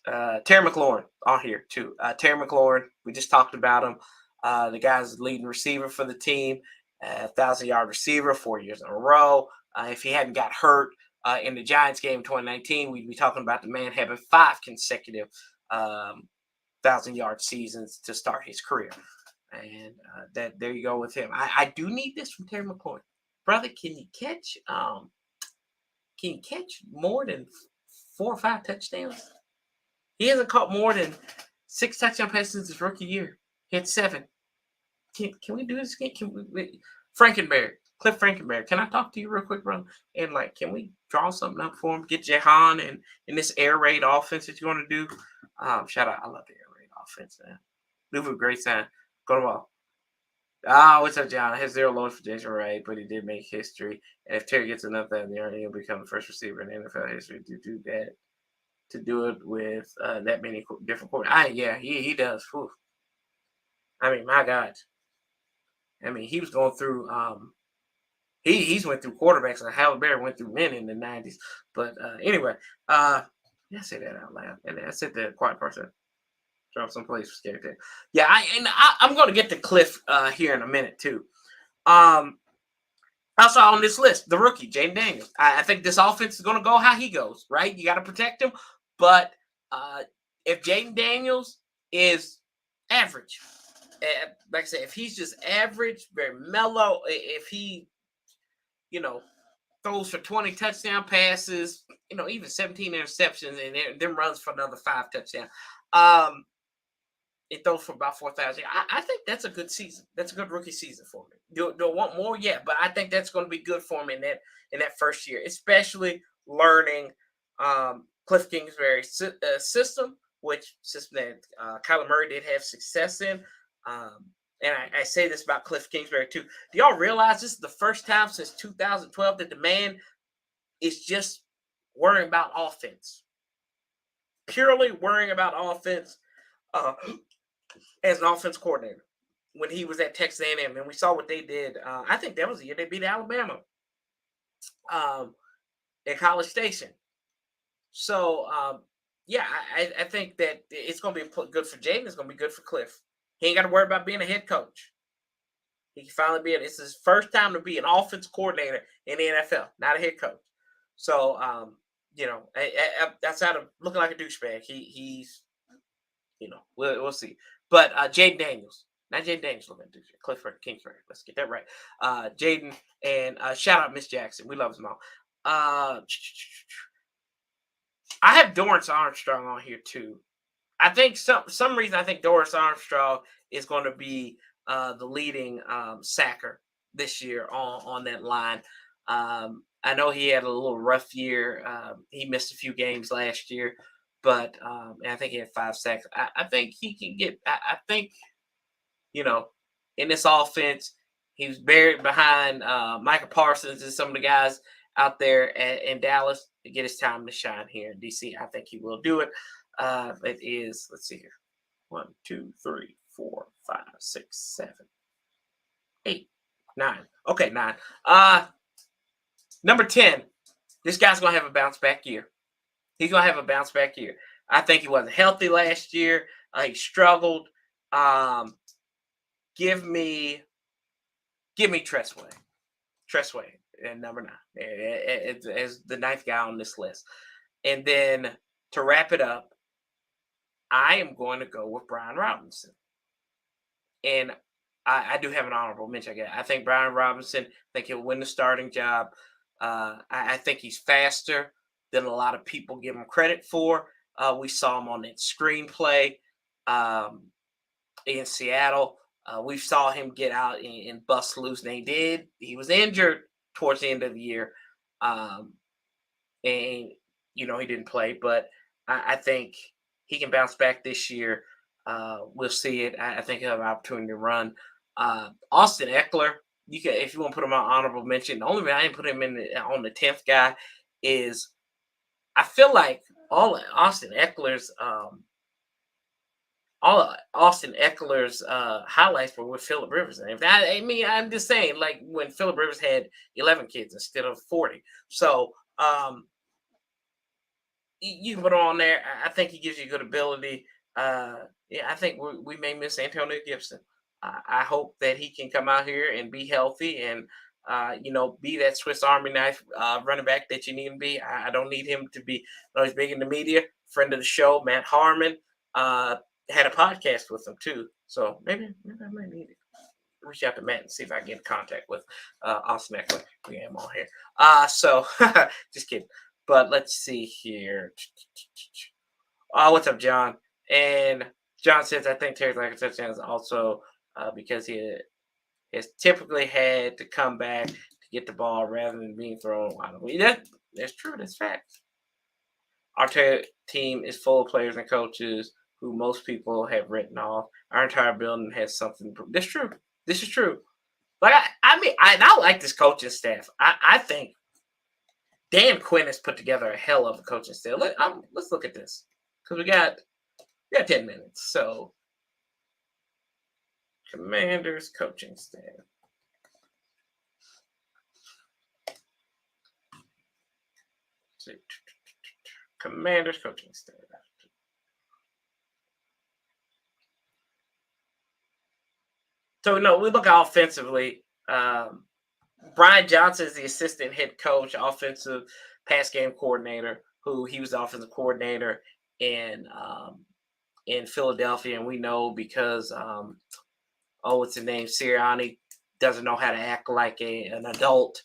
Terry McLaurin on here too. Terry McLaurin, we just talked about him. The guy's the leading receiver for the team, 1,000-yard receiver 4 years in a row. If he hadn't got hurt in the Giants game in 2019, we'd be talking about the man having 5 consecutive 1,000-yard seasons to start his career. And there you go with him. I do need this from Terry McLaurin. Brother, can you catch more than 4 or 5 touchdowns? He hasn't caught more than 6 touchdown passes since his rookie year. He had 7. Can we do this again? Cliff Frankenberry. Can I talk to you real quick, bro? And can we draw something up for him? Get Jahan and in this air raid offense that you want to do. Shout out. I love the air raid offense, man. Louvu, great sign. Go to ball. What's up, John? I had 0 loans for Jason Wright, but he did make history. And if Terry gets enough that in the year, he'll become the first receiver in NFL history to do that. to do it with that many different quarterbacks. Yeah, he does. Whew. I mean, my God. I mean, he was going through. He's went through quarterbacks, and Halle went through men in the '90s. But anyway, yeah, I say that out loud, and I said the quiet person. Drop someplace for scared there. Yeah, I'm going to get to Cliff here in a minute too. Also on this list, the rookie, Jayden Daniels. I think this offense is going to go how he goes, right? You got to protect him. But if Jayden Daniels is average, like I said, if he's just average, very mellow, if he, you know, throws for 20 touchdown passes, even 17 interceptions, and then runs for another 5 touchdowns. It throws for about 4,000. I think that's a good season. That's a good rookie season for me. Do I want more? Yeah, but I think that's going to be good for him in that first year, especially learning Cliff Kingsbury's system, which system that Kyler Murray did have success in. And I say this about Cliff Kingsbury too. Do y'all realize this is the first time since 2012 that the man is just worrying about offense, purely worrying about offense? As an offense coordinator when he was at Texas A&M, and we saw what they did. I think that was the year they beat Alabama at College Station. So, yeah, I think that it's going to be good for Jayden. It's going to be good for Cliff. He ain't got to worry about being a head coach. He can finally be it's his first time to be an offense coordinator in the NFL, not a head coach. So, outside of looking like a douchebag, he's, we'll see. But Jayden Daniels, not Jayden Daniels, Clifford Kingsbury. Let's get that right. Jayden, and shout out Miss Jackson. We love his mom. I have Dorrance Armstrong on here too. I think some reason I think Dorrance Armstrong is going to be the leading sacker this year on that line. I know he had a little rough year. He missed a few games last year. But I think he had 5 sacks. I think he can get. I think, in this offense, he was buried behind Micah Parsons and some of the guys out there in Dallas to get his time to shine here in DC. I think he will do it. It is. Let's see here. 1, 2, 3, 4, 5, 6, 7, 8, 9. Okay, 9. Number 10. This guy's gonna have a bounce back year. He's going to have a bounce back year. I think he wasn't healthy last year. He struggled. Give me Tressway. Tressway at number 9 as the 9th guy on this list. And then to wrap it up, I am going to go with Brian Robinson. And I do have an honorable mention. I think Brian Robinson, I think he'll win the starting job. I think he's faster than a lot of people give him credit for. We saw him on that screenplay in Seattle. We saw him get out and bust loose, and he did. He was injured towards the end of the year, and he didn't play. But I think he can bounce back this year. We'll see it. I think he'll have an opportunity to run. Austin Eckler, you can, if you want to put him on honorable mention. The only reason I didn't put him on the 10th guy is I feel like all of Austin Eckler's highlights were with Phillip Rivers. And I'm just saying, like when Phillip Rivers had 11 kids instead of 40. So you can put him on there. I think he gives you good ability. I think we may miss Antonio Gibson. I hope that he can come out here and be healthy and be that Swiss Army knife running back that you need him to be. I don't need him to be. He's big in the media. Friend of the show, Matt Harmon, had a podcast with him too. So maybe I might need to reach out to Matt and see if I can get in contact with Austin Eckler. We have him on here. So just kidding. But let's see here. What's up, John? And John says, I think Terry's lack of touchdown is also because he has typically had to come back to get the ball rather than being thrown wildly. That's true. That's fact. Our team is full of players and coaches who most people have written off. Our entire building has something. That's true. This is true. Like I like this coaching staff. I think Dan Quinn has put together a hell of a coaching staff. Let's look at this because we got 10 minutes. So, Commanders coaching staff. Commanders coaching staff. So no, we look offensively. Brian Johnson is the assistant head coach, offensive pass game coordinator. Who he was the offensive coordinator in Philadelphia, and we know because what's his name, Sirianni doesn't know how to act like an adult.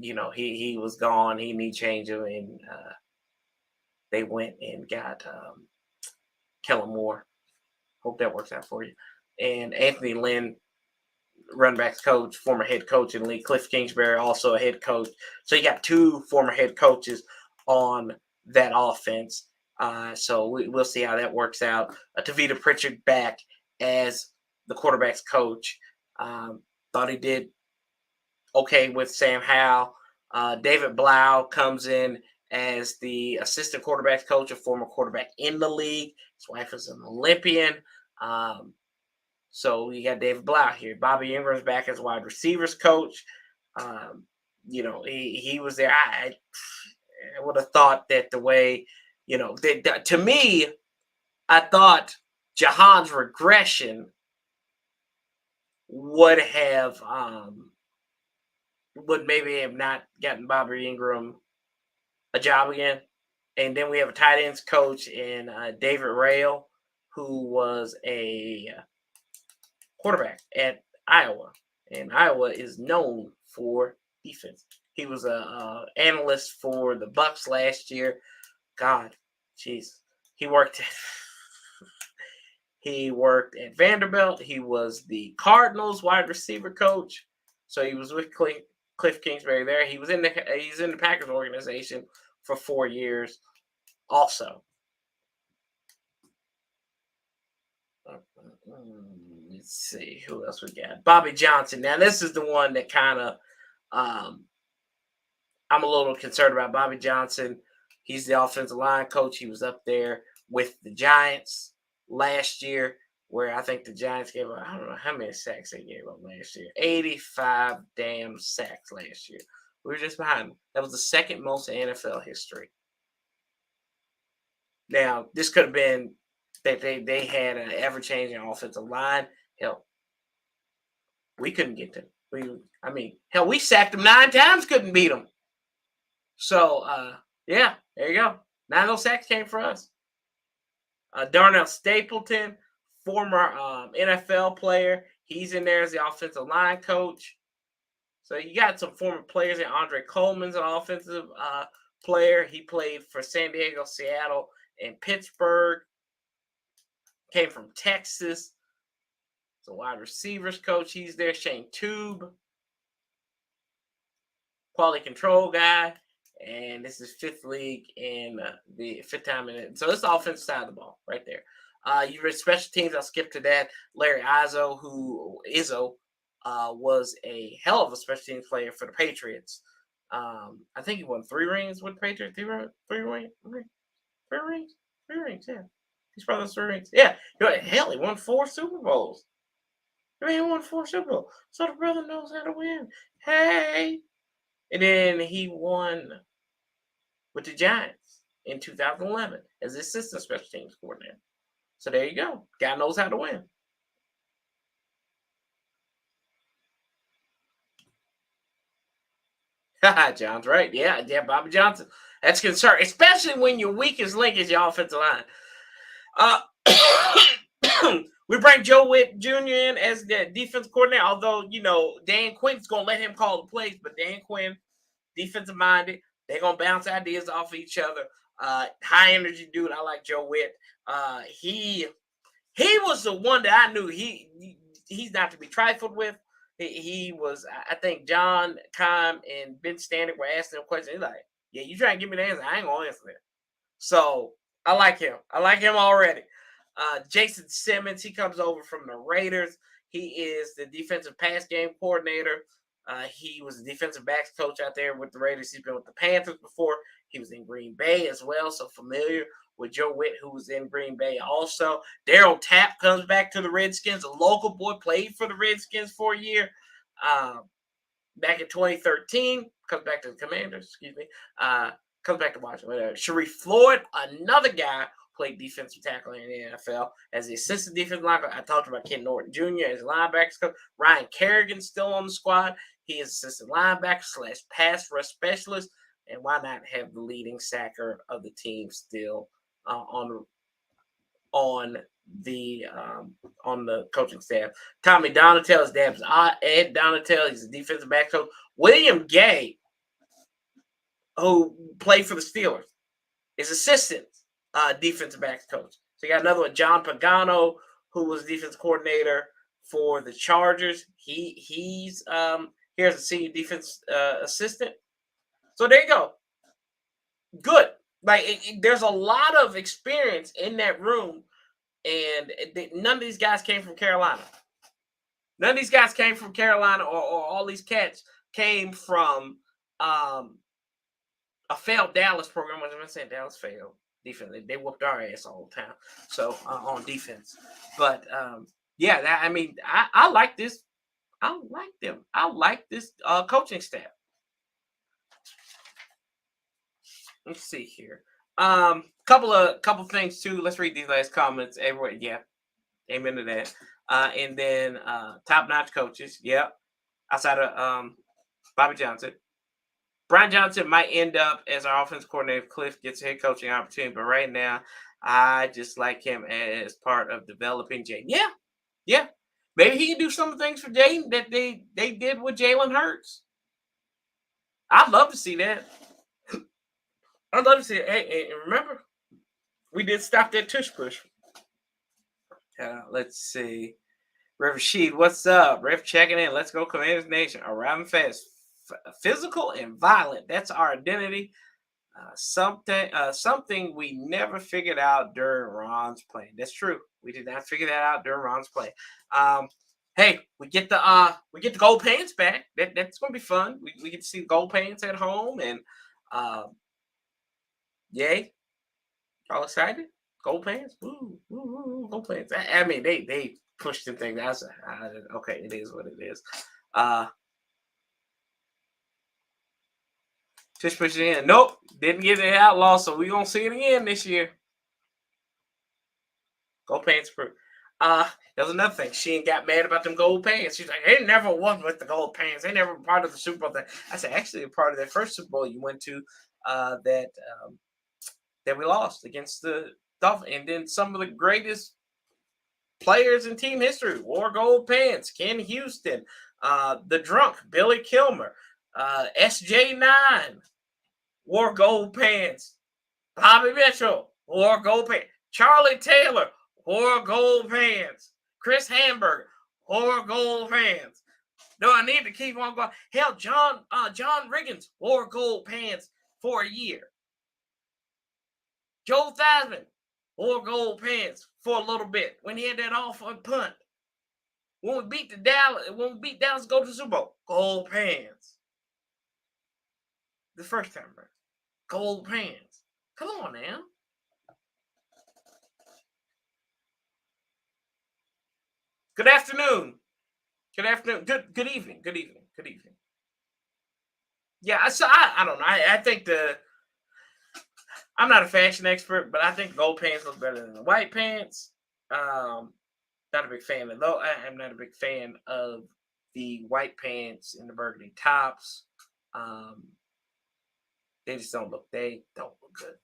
He was gone. He need change him, and they went and got Kellen Moore. Hope that works out for you. And Anthony Lynn, run backs coach, former head coach in the league. Cliff Kingsbury, also a head coach. So you got two former head coaches on that offense. So we'll see how that works out. Tavita Pritchard back as the quarterback's coach. Thought he did okay with Sam Howell. David Blau comes in as the assistant quarterback's coach, a former quarterback in the league. His wife is an Olympian. So you got David Blau here. Bobby Ingram's back as wide receivers coach. He was there. I would have thought that the way, to me, I thought Jahan's regression would maybe have not gotten Bobby Ingram a job again. And then we have a tight ends coach in David Rail, who was a quarterback at Iowa, and Iowa is known for defense. He was a analyst for the Bucks last year. God, jeez, he worked at Vanderbilt. He was the Cardinals wide receiver coach, so he was with Cliff Kingsbury there. He's in the Packers organization for 4 years, also. Let's see who else we got. Bobby Johnson. Now this is the one that kind of I'm a little concerned about. Bobby Johnson. He's the offensive line coach. He was up there with the Giants last year, where I think the Giants gave up, I don't know how many sacks they gave up last year. 85 damn sacks last year. We were just behind them. That was the second most in NFL history. Now, this could have been that they had an ever-changing offensive line. Hell, we couldn't get them. We sacked them 9 times, couldn't beat them. So, yeah, there you go. 9 of those sacks came for us. Darnell Stapleton, former NFL player. He's in there as the offensive line coach. So you got some former players. And Andre Coleman's an offensive player. He played for San Diego, Seattle, and Pittsburgh. Came from Texas. So wide receivers coach. He's there. Shane Tube, quality control guy. And this is 5th league in the 5th time in it. So this is the offensive side of the ball right there. You read special teams. I'll skip to that. Larry Izzo, was a hell of a special teams player for the Patriots. I think he won 3 rings with the Patriots. 3 rings? 3 rings? 3 rings, yeah. He's probably 3 rings. Yeah. Hell, he won 4 Super Bowls. He won 4 Super Bowls. So the brother knows how to win. Hey. And then he won with the Giants in 2011 as assistant special teams coordinator. So there you go. Guy knows how to win. John's right. Yeah, Bobby Johnson. That's concerned, especially when your weakest link is your offensive line. We bring Joe Witt Jr. in as the defense coordinator, although, Dan Quinn's going to let him call the plays, but Dan Quinn, defensive minded, they're going to bounce ideas off each other. High energy dude. I like Joe Witt. He was the one that I knew he's not to be trifled with. He was, I think John Keim and Ben Standard were asking him questions. He's like, yeah, you try and give me the answer. I ain't going to answer that. So I like him. I like him already. Jason Simmons, he comes over from the Raiders. He is the defensive pass game coordinator. He was a defensive backs coach out there with the Raiders. He's been with the Panthers before. He was in Green Bay as well, so familiar with Joe Witt, who was in Green Bay also. Daryl Tapp comes back to the Redskins. A local boy, played for the Redskins for a year. Back in 2013, comes back to the Commanders, excuse me. Comes back to Washington, whatever. Sharif Floyd, another guy, played defensive tackle in the NFL as the assistant defensive linebacker. I talked about Ken Norton Jr. as linebackers coach. Ryan Kerrigan's still on the squad. He is assistant linebacker / pass rush specialist. And why not have the leading sacker of the team still on the coaching staff? Tommy Donatel, his dad's Ed Donatel. He's a defensive back coach. William Gay, who played for the Steelers, is assistant defensive backs coach. So you got another one, John Pagano, who was defense coordinator for the Chargers. He's here as a senior defense assistant. So there you go. Good. Like there's a lot of experience in that room, and none of these guys came from Carolina. None of these guys came from Carolina, or all these cats came from a failed Dallas program. I'm not saying Dallas failed defense. They whooped our ass all the time. So on defense, but yeah, I like this. I like them. I like this coaching staff. Let's see here. Couple things too. Let's read these last comments. Everyone, yeah, amen to that. And then top-notch coaches. Yep. Outside of Bobby Johnson. Brian Johnson might end up as our offense coordinator if Cliff gets a head coaching opportunity, but right now, I just like him as part of developing Jayden. Yeah. Maybe he can do some of the things for Jayden that they did with Jalen Hurts. I'd love to see that. I'd love to see it. Hey, remember, we did stop that tush push. Let's see. Rev Rashid, what's up? Rev checking in. Let's go, Commanders Nation. Arriving fast. Physical and violent. That's our identity. Something we never figured out during Ron's play. That's true. We did not figure that out during Ron's play. Hey, we get the gold pants back. That's gonna be fun. We get to see the gold pants at home, and yay! All excited? Gold pants? Woo, gold pants. I mean, they pushed them things. Okay, it is what it is. Just push it in. Nope, didn't get it outlaw, so we gonna see it again this year. Gold pants proof. There's another thing. She got mad about them gold pants. She's like, they never won with the gold pants. They never were part of the Super Bowl thing. I said, actually, a part of that first Super Bowl you went to that we lost against the Dolphins. And then some of the greatest players in team history wore gold pants. Ken Houston, the drunk, Billy Kilmer, SJ9 wore gold pants. Bobby Mitchell wore gold pants. Charlie Taylor wore gold pants. Chris Hamburger wore gold pants. No, I need to keep on going. Hell, John Riggins wore gold pants for a year. Joe Theismann wore gold pants for a little bit when he had that off punt. When we beat Dallas, to go to the Super Bowl, gold pants. The first time, right? Gold pants. Come on now. Good afternoon. Good afternoon. Good evening. Good evening. Good evening. Yeah, so I don't know. I think I'm not a fashion expert, but I think gold pants look better than the white pants. Not a big fan of though. I'm not a big fan of the white pants and the burgundy tops. They just don't look. They don't look good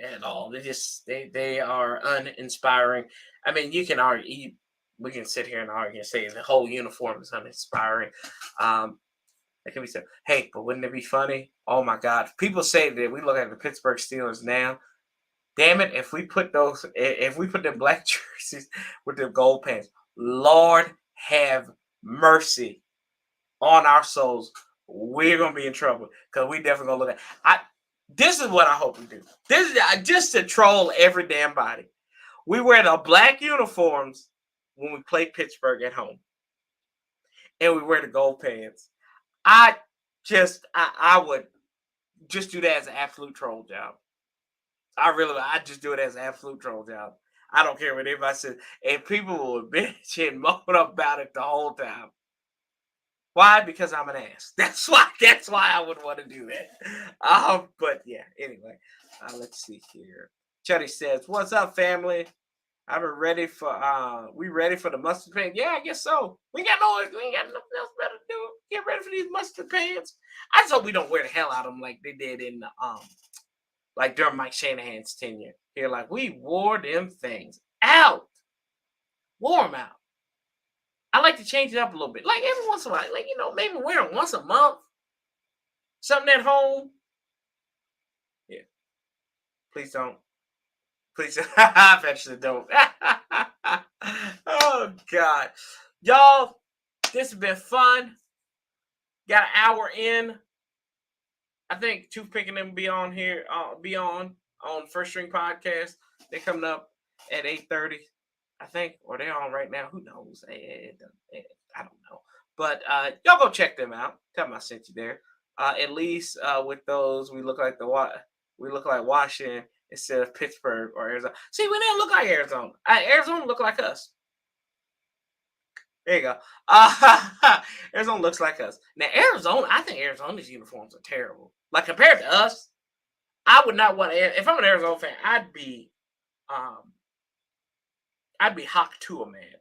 at all. They are uninspiring. I mean, you can argue. We can sit here and argue and say the whole uniform is uninspiring. It can be said, hey, but wouldn't it be funny? Oh my God. People say that we look at the Pittsburgh Steelers now. Damn it, if we put them black jerseys with the gold pants, Lord have mercy on our souls. We're gonna be in trouble because we definitely gonna look at. This is what I hope we do. This is just to troll every damn body. We wear the black uniforms when we play Pittsburgh at home, and we wear the gold pants. I would just do that as an absolute troll job. I just do it as an absolute troll job. I don't care what anybody says. And people will bitch and moan about it the whole time. Why? Because I'm an ass. That's why I would want to do that. But yeah, anyway. Let's see here. Chuddy says, "What's up, family? I'm ready for we ready for the mustard pants? Yeah, I guess so. We ain't got nothing else better to do. Get ready for these mustard pants. I just hope we don't wear the hell out of them like they did in the like during Mike Shanahan's tenure. Here, like we wore them things out. Wore them out. I like to change it up a little bit. Like every once in a while, like maybe wear them once a month. Something at home. Yeah. Please don't. Please eventually don't. Oh God. Y'all, this has been fun. Got an hour in. I think Toothpick and them be on here, be on First String Podcast. They're coming up at 8:30, I think, or they're on right now. Who knows? I don't know. But y'all go check them out. Tell them I sent you there. At least with those, we look like Washington instead of Pittsburgh or Arizona. See, we didn't look like Arizona. Arizona look like us. There you go. Arizona looks like us. Now, I think Arizona's uniforms are terrible. Like, compared to us, I would not want to. If I'm an Arizona fan, I'd be Hawk Tua mad.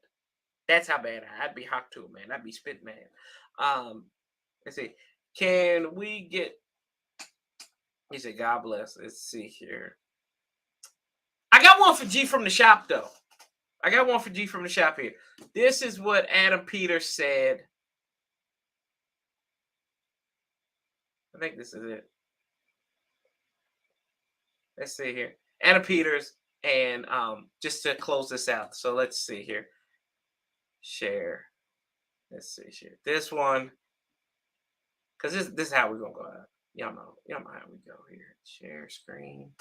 That's how bad I'd be Hawk Tua mad. I'd be spit mad. Let's see. Can we get. He said, God bless. Let's see here. I got one for G from the shop, though. I got one for G from the shop here. This is what Adam Peters said. I think this is it. Let's see here. Adam Peters, and just to close this out. So let's see here. Share. Let's see, share. This one. Because this is how we're going to go out. Y'all know how we go here. Share screen.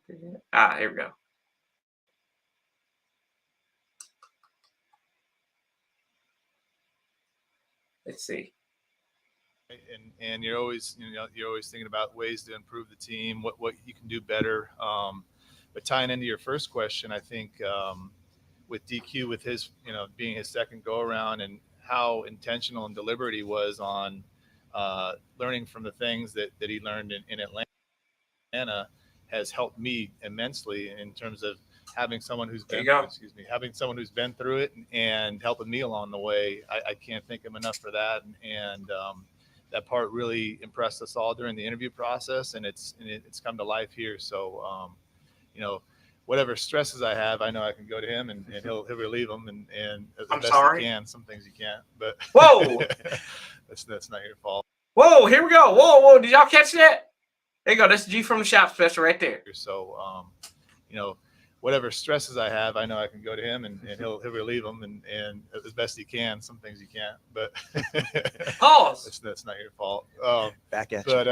Here we go. Let's see. And you're always thinking about ways to improve the team, what you can do better. But tying into your first question, I think with DQ, with his being his second go around, and how intentional and deliberate he was on learning from the things that he learned in Atlanta, has helped me immensely in terms of having someone who's been through it and helping me along the way. I can't thank him enough for that, and that part really impressed us all during the interview process, and it's come to life here. So whatever stresses I have, I know I can go to him, and he'll relieve them, and as best he can. Some things he can't, but whoa, that's not your fault. Whoa, here we go. Whoa, did y'all catch that? There you go. That's G from the shop special right there. So, whatever stresses I have, I know I can go to him, and he'll relieve them, and as best he can. Some things he can't, but pause. That's not your fault. Back at you.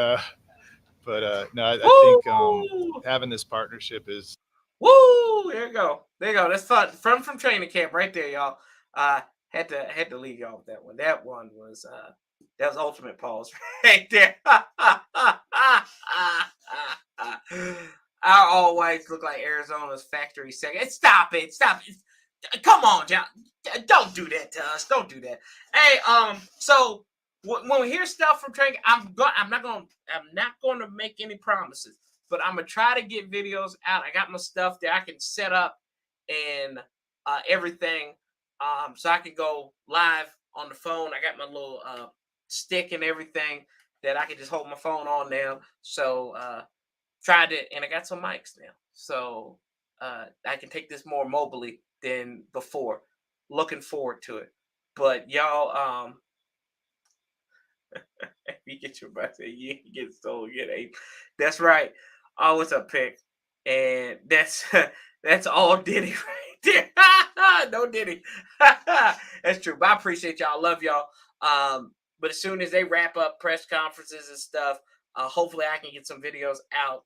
No, I think having this partnership is. Woo! There you go. That's fun. From training camp right there, y'all. Had to leave y'all with that one. That one was that was ultimate pause right there. Our all whites look like Arizona's factory second. Stop it. Come on, John. Don't do that to us. Don't do that. Hey, so when we hear stuff from training, I'm not going to make any promises, but I'm gonna try to get videos out. I got my stuff that I can set up and everything, so I can go live on the phone. I got my little stick and everything that I can just hold my phone on now. So tried it, and I got some mics now, so I can take this more mobily than before. Looking forward to it. But y'all, you get your butt, you get stolen, get ape. That's right. Oh, what's up, Pick? And that's all Diddy right there. No Diddy. That's true. But I appreciate y'all. Love y'all. But as soon as they wrap up press conferences and stuff, hopefully I can get some videos out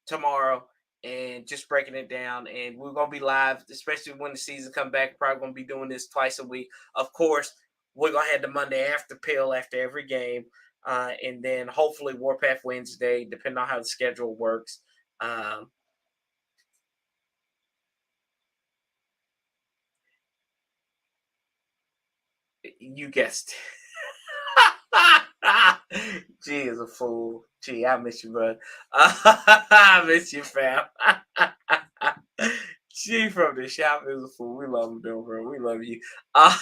tomorrow and just breaking it down. And we're gonna be live, especially when the season comes back. Probably gonna be doing this twice a week. Of course, We're gonna have the Monday after pill after every game, and then hopefully Warpath Wednesday, depending on how the schedule works. Um, you guessed. G is a fool. G, I miss you, bud. I miss you, fam. G from the shop is a fool. We love him, though, bro. We love you. Uh,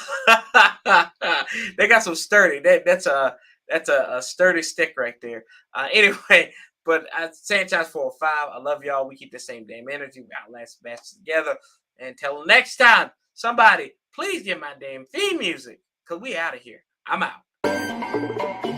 they got some sturdy. That's a sturdy stick right there. Anyway, but Sanchez 405. I love y'all. We keep the same damn energy. We outlast matches together. Until next time, somebody please get my damn theme music because we out of here. I'm out.